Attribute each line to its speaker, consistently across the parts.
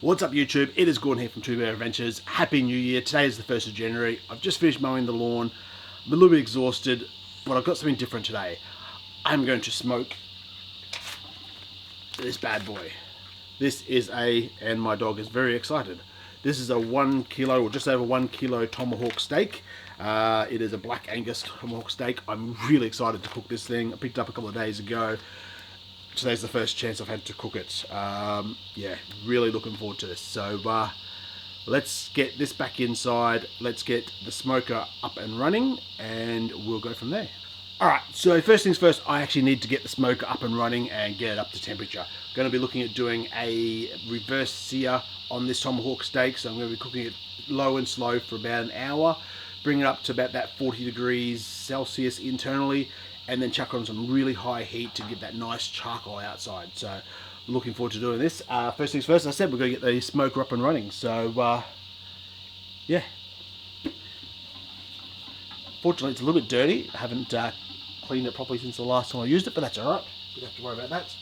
Speaker 1: What's up YouTube? It is Gordon here from Two Bear Adventures. Happy New Year. Today is the 1st of January. I've just finished mowing the lawn. I'm a little bit exhausted, but I've got something different today. I'm going to smoke this bad boy. This is and my dog is very excited. This is a 1 kilo or just over 1 kilo tomahawk steak. It is a Black Angus Tomahawk Steak. I'm really excited to cook this thing. I picked it up a couple of days ago. Today's the first chance I've had to cook it. Yeah, really looking forward to this. So let's get this back inside. Let's get the smoker up and running and we'll go from there. Alright, so first things first, I actually need to get the smoker up and running and get it up to temperature. Going to be looking at doing a reverse sear on this tomahawk steak. So I'm going to be cooking it low and slow for about an hour. Bring it up to about that 40 degrees Celsius internally, and then chuck on some really high heat to get that nice charcoal outside. So looking forward to doing this. First things first, as I said, we're going to get the smoker up and running. So yeah. Fortunately it's a little bit dirty. I haven't cleaned it properly since the last time I used it, but that's alright. We don't have to worry about that.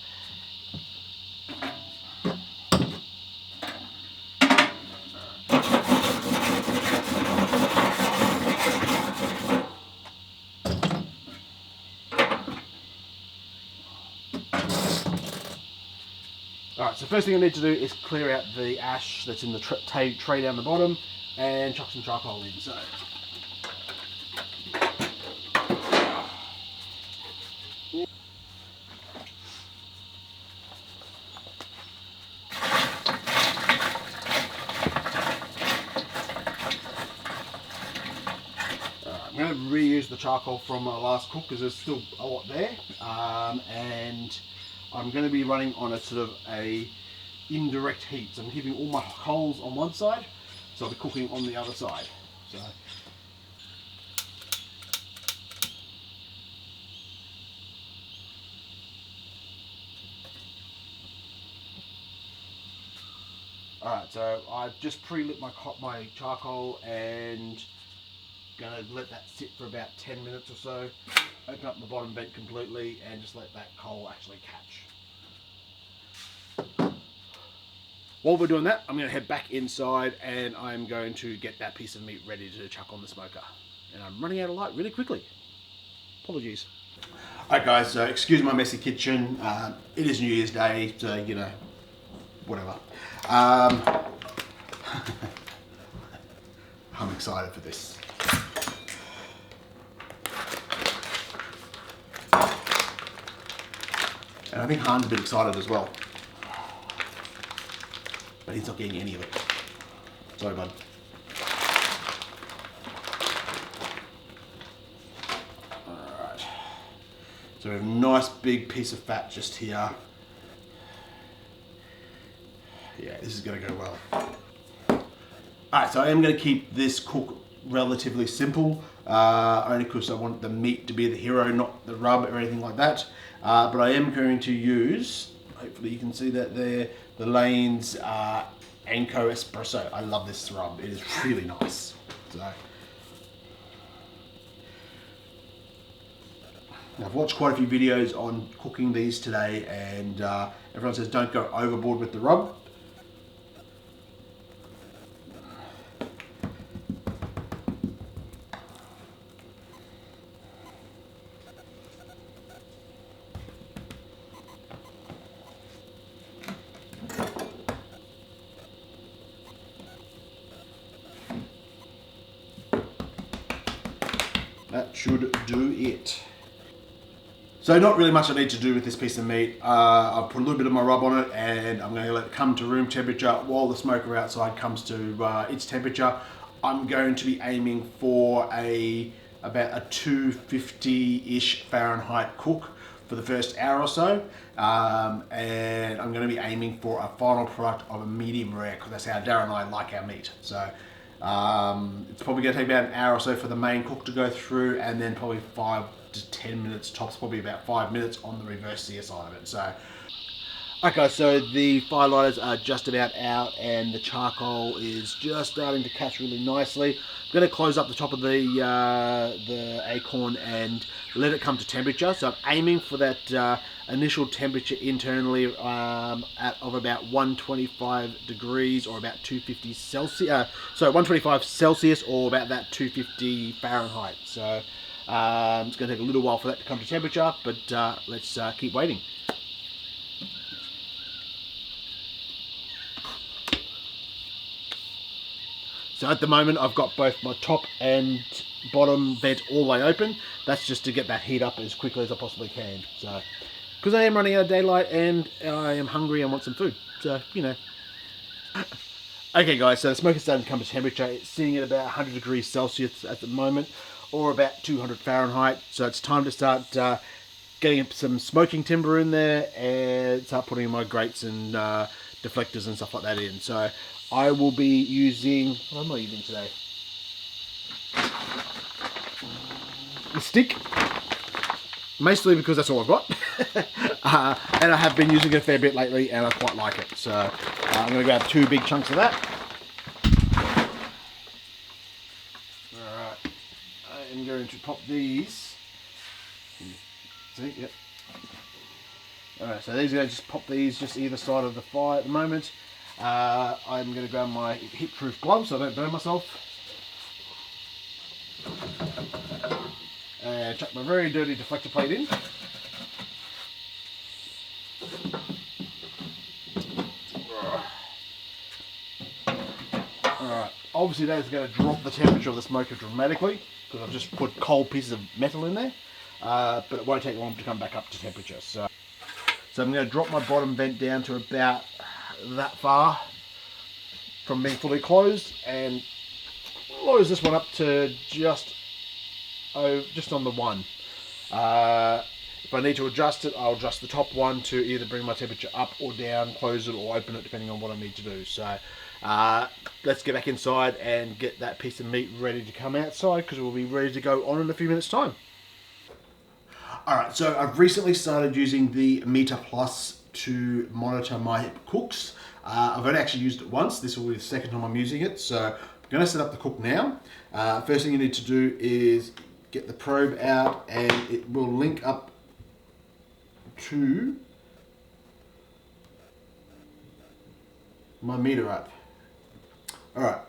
Speaker 1: Alright, so first thing I need to do is clear out the ash that's in the tray down the bottom and chuck some charcoal in. So I'm going to reuse the charcoal from my last cook because there's still a lot there, and I'm going to be running on a sort of a indirect heat. So I'm keeping all my coals on one side, so I'll be cooking on the other side. So alright, so I've just pre-lit my charcoal and going to let that sit for about 10 minutes or so. Open up the bottom vent completely and just let that coal actually catch. While we're doing that, I'm going to head back inside and I'm going to get that piece of meat ready to chuck on the smoker. And I'm running out of light really quickly. Apologies. Alright guys, so excuse my messy kitchen. It is New Year's Day, so you know, whatever. I'm excited for this. And I think Han's a bit excited as well. But he's not getting any of it. Sorry, bud. Alright. So we have a nice big piece of fat just here. Yeah, this is going to go well. Alright, so I am going to keep this cook relatively simple. Only because I want the meat to be the hero, not the rub or anything like that. But I am going to use, hopefully you can see that there, the Lane's Anko Espresso. I love this rub, it is really nice. So, now, I've watched quite a few videos on cooking these today and everyone says don't go overboard with the rub. That should do it. So not really much I need to do with this piece of meat. I'll put a little bit of my rub on it and I'm going to let it come to room temperature while the smoker outside comes to its temperature. I'm going to be aiming for about a 250-ish Fahrenheit cook for the first hour or so. And I'm going to be aiming for a final product of a medium rare because that's how Darren and I like our meat. So it's probably going to take about an hour or so for the main cook to go through, and then probably 5 to 10 minutes tops, probably about 5 minutes on the reverse sear side of it. So, Okay, so the firelighters are just about out and the charcoal is just starting to catch really nicely. I'm going to close up the top of the acorn and let it come to temperature. So I'm aiming for that initial temperature internally of about 125 degrees or about 250 Celsius. So 125 Celsius or about that 250 Fahrenheit. So it's going to take a little while for that to come to temperature, but let's keep waiting. So at the moment I've got both my top and bottom vent all the way open. That's just to get that heat up as quickly as I possibly can. So, because I am running out of daylight and I am hungry and want some food. So, you know. Okay guys, so the smoke is starting to come to temperature. It's sitting at about 100 degrees Celsius at the moment, or about 200 Fahrenheit. So it's time to start getting some smoking timber in there and start putting my grates and deflectors and stuff like that in. So I will be using, what am I using today? The stick, mostly because that's all I've got. And I have been using it a fair bit lately and I quite like it. So I'm going to grab 2 big chunks of that. Alright, I'm going to pop these. See, yep. Alright, so these are going to just pop these just either side of the fire at the moment. I'm going to grab my heat-proof gloves so I don't burn myself. And chuck my very dirty deflector plate in. Alright, obviously that is going to drop the temperature of the smoker dramatically because I've just put cold pieces of metal in there. But it won't take long to come back up to temperature. So I'm going to drop my bottom vent down to about that far from being fully closed and close this one up to just on the 1. If I need to adjust it, I'll adjust the top one to either bring my temperature up or down, close it or open it depending on what I need to do. So let's get back inside and get that piece of meat ready to come outside because we'll be ready to go on in a few minutes time. Alright, so I've recently started using the Meter Plus to monitor my cooks. I've only actually used it once. This will be the second time I'm using it. So I'm going to set up the cook now. First thing you need to do is get the probe out and it will link up to my meter up. Alright,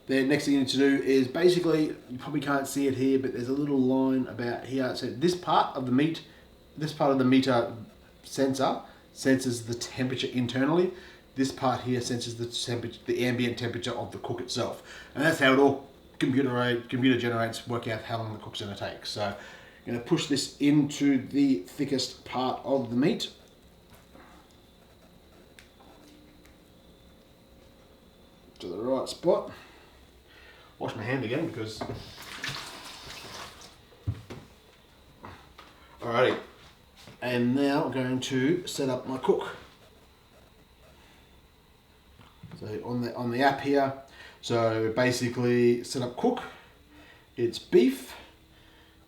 Speaker 1: the next thing you need to do is basically, you probably can't see it here, but there's a little line about here. So this part of the meter sensor senses the temperature internally. This part here senses the ambient temperature of the cook itself. And that's how it all computer generates, work out how long the cook's going to take. So I'm going to push this into the thickest part of the meat. To the right spot. Wash my hand again because... Alrighty. And now I'm going to set up my cook. So on the app here, so basically set up cook. It's beef.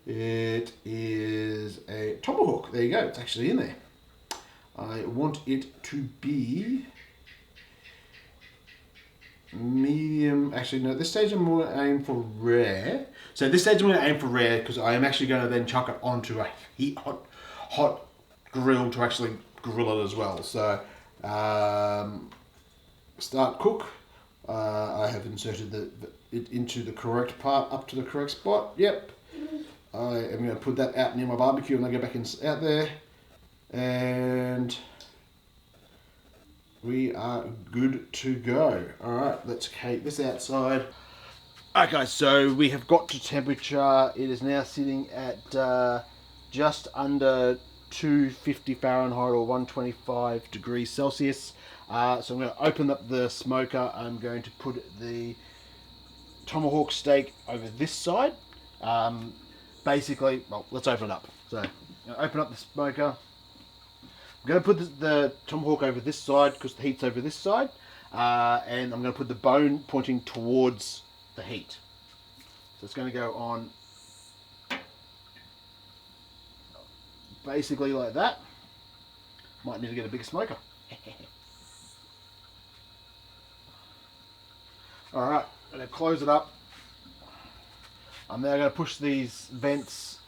Speaker 1: It is a tomahawk. There you go. It's actually in there. I want it to be medium. Actually, no. This stage I'm going to aim for rare. So this stage I'm going to aim for rare because I am actually going to then chuck it onto a hot grill to actually grill it as well. So start cook. I have inserted it into the correct part, up to the correct spot. Yep. I am going to put that out near my barbecue and I go back out there. And we are good to go. Alright, let's take this outside. Okay, so we have got to temperature. It is now sitting at just under 250 Fahrenheit or 125 degrees Celsius. So I'm going to open up the smoker. I'm going to put the tomahawk steak over this side. Basically, well, let's open it up. So, open up the smoker. I'm going to put the tomahawk over this side because the heat's over this side. And I'm going to put the bone pointing towards the heat. So it's going to go on basically like that. Might need to get a bigger smoker. Alright, I'm going to close it up. I'm now going to push these vents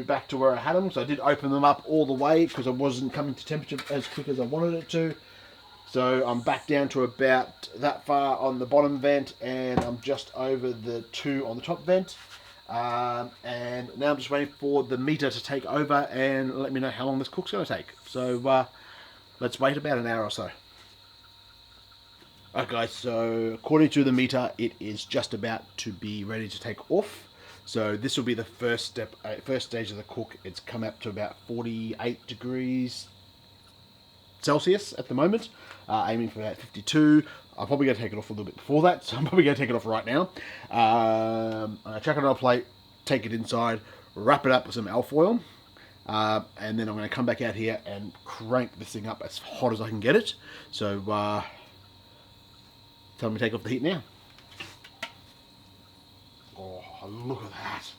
Speaker 1: back to where I had them. So I did open them up all the way because I wasn't coming to temperature as quick as I wanted it to. So I'm back down to about that far on the bottom vent, and I'm just over the 2 on the top vent. And now I'm just waiting for the meter to take over and let me know how long this cook's going to take. So let's wait about an hour or so. Alright guys, so according to the meter, it is just about to be ready to take off. So this will be the first step, first stage of the cook. It's come up to about 48 degrees Celsius at the moment, aiming for about 52. I'm probably going to take it off a little bit before that, so I'm probably going to take it off right now. I'm going to chuck it on a plate, take it inside, wrap it up with some alfoil, and then I'm going to come back out here and crank this thing up as hot as I can get it. So tell me to take off the heat now. Oh, look at that.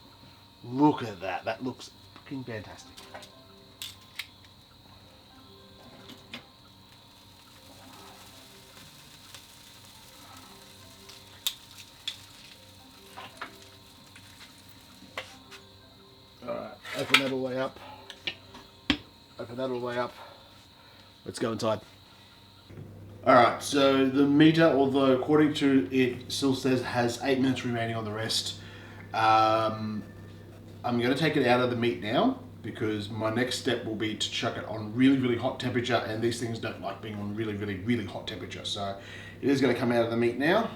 Speaker 1: Look at that. That looks fucking fantastic. Alright, open that all the way up. Open that all the way up. Let's go inside. Alright, so the meter, although according to it still says has 8 minutes remaining on the rest, I'm going to take it out of the meat now because my next step will be to chuck it on really, really hot temperature, and these things don't like being on really, really, really hot temperature. So it is going to come out of the meat now.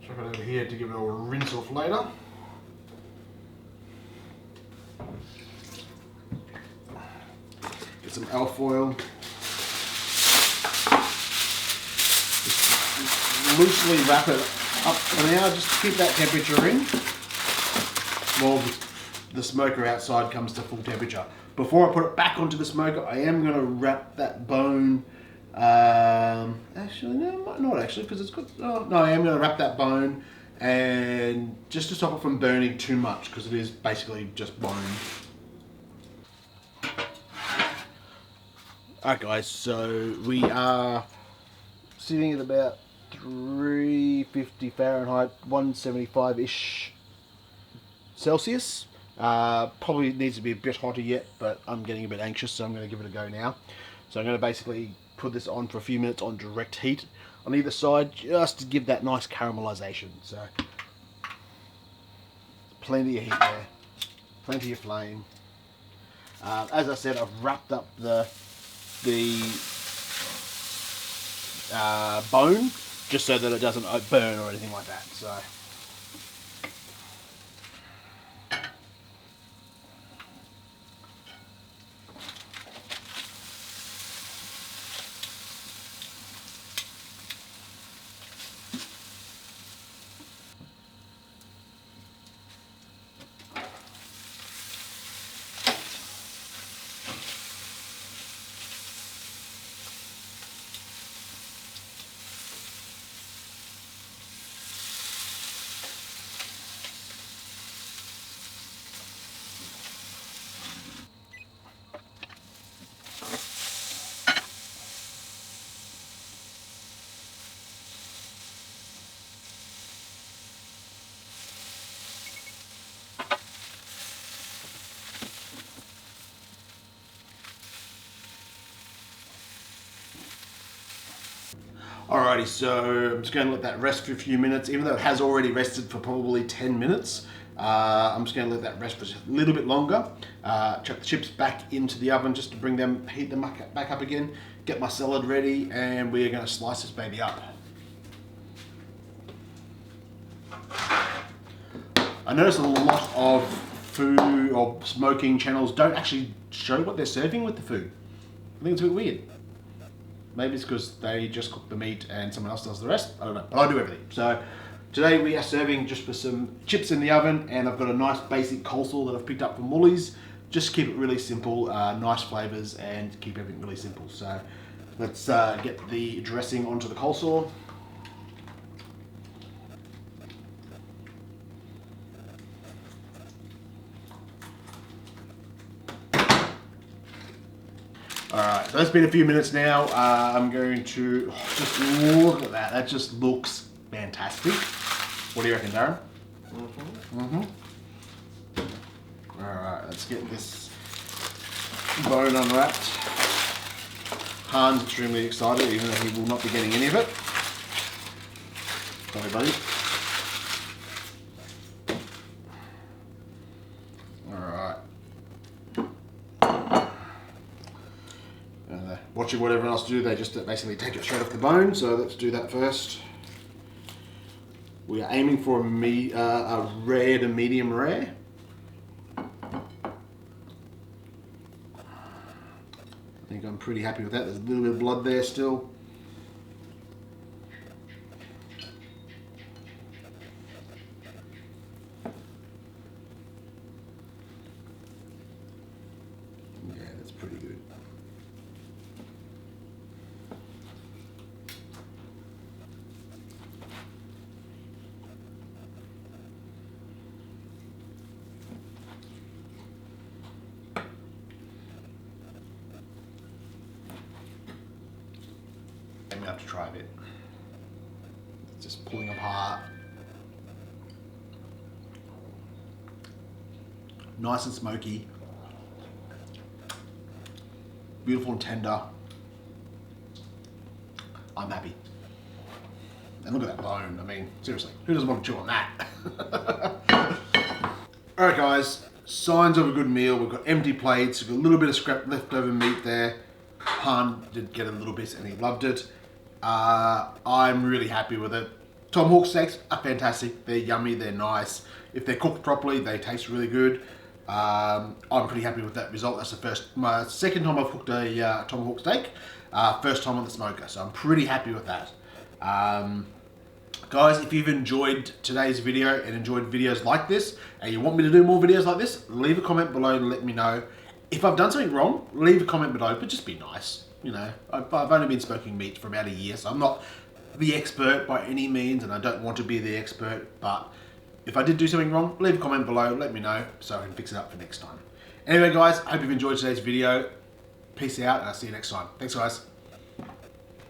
Speaker 1: Chuck it over here to give it a rinse off later. Get some alfoil. Loosely wrap it up for now, just to keep that temperature in while the smoker outside comes to full temperature. Before I put it back onto the smoker, I am going to wrap that bone. Actually, no, not actually, because it's got. Oh, no, I am going to wrap that bone, and just to stop it from burning too much, because it is basically just bone. Alright, guys, so we are sitting at about 350 Fahrenheit, 175-ish Celsius. Probably needs to be a bit hotter yet, but I'm getting a bit anxious, so I'm going to give it a go now. So I'm going to basically put this on for a few minutes on direct heat on either side, just to give that nice caramelization. So plenty of heat there, plenty of flame. As I said, I've wrapped up the bone, just so that it doesn't burn or anything like that. So alrighty, so I'm just going to let that rest for a few minutes, even though it has already rested for probably 10 minutes. I'm just going to let that rest for just a little bit longer. Chuck the chips back into the oven just to bring them, heat them back up again. Get my salad ready, and we are going to slice this baby up. I notice a lot of food or smoking channels don't actually show what they're serving with the food. I think it's a bit weird. Maybe it's because they just cook the meat and someone else does the rest. I don't know, but I do everything. So today we are serving just with some chips in the oven, and I've got a nice basic coleslaw that I've picked up from Woolies. Just keep it really simple, nice flavors, and keep everything really simple. So let's get the dressing onto the coleslaw. So that's been a few minutes now. I'm going to just look at that. That just looks fantastic. What do you reckon, Darren? Alright, let's get this bone unwrapped. Han's extremely excited, even though he will not be getting any of it. Sorry, buddy. Alright. Watching what everyone else do, they just basically take it straight off the bone, so let's do that first. We are aiming for a rare to medium rare. I think I'm pretty happy with that. There's a little bit of blood there still. Yeah, that's pretty good. I'm gonna have to try a bit. Just pulling apart. Nice and smoky. Beautiful and tender. I'm happy. And look at that bone. I mean, seriously, who doesn't want to chew on that? Alright guys, signs of a good meal. We've got empty plates, we've got a little bit of scrap leftover meat there. Han did get a little bit and he loved it. I'm really happy with it. Tomahawk steaks are fantastic. They're yummy, they're nice. If they're cooked properly, they taste really good. I'm pretty happy with that result. That's my second time I've cooked a tomahawk steak. First time on the smoker, so I'm pretty happy with that. Guys, if you've enjoyed today's video and enjoyed videos like this, and you want me to do more videos like this, leave a comment below and let me know. If I've done something wrong, leave a comment below, but just be nice. You know, I've only been smoking meat for about a year, so I'm not the expert by any means, and I don't want to be the expert, but if I did do something wrong, leave a comment below, let me know, so I can fix it up for next time. Anyway guys, I hope you've enjoyed today's video. Peace out, and I'll see you next time. Thanks guys.